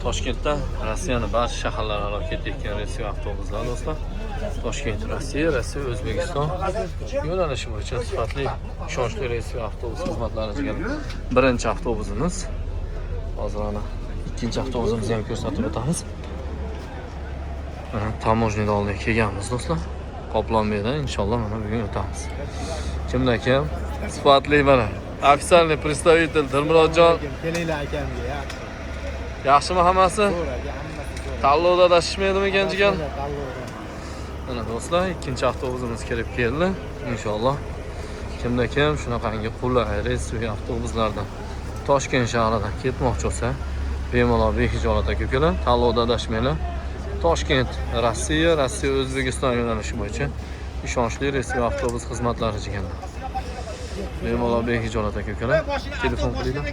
Toshkentda Rossiyaning barcha shaharlararo ketayotgan reysiy avtobuslar do'stlar. Toshkent Rossiya, Rossiya O'zbekiston yo'nalishi bo'yicha sifatli, ishonchli reysiy avtobus xizmatlariga birinchi avtobusimiz. Hozir ana ikkinchi avtobusimizni ham ko'rsatib o'tamiz. Mana tamojniy oldiga kelganmiz do'stlar. Qoplanmaydi, inshaalloh mana bugun o'tamiz. Kimdan kim? Sifatli mana ofitsialniy представитель Dilmurodjon. Kelinglar akamga. Yaxshimi hammasi? Tanlovda adashishmaydimi ekan? Mana do'stlar, ikkinchi avtobusimiz kelib keldi. Inshaalloh kimda kim shunaqangi qulay reysiy avtobuslardan Toshkent shahridan ketmoqchi bo'lsa, bemalol behijolat aka-ukalar, tanlovda adashmanglar. Toshkent Rossiya, Rossiya O'zbekiston yo'nalishi bo'yicha ishonchli reysiy avtobus xizmatlari chiqadi. Bemalol behijolat aka-ukalar, telefon qilinglar.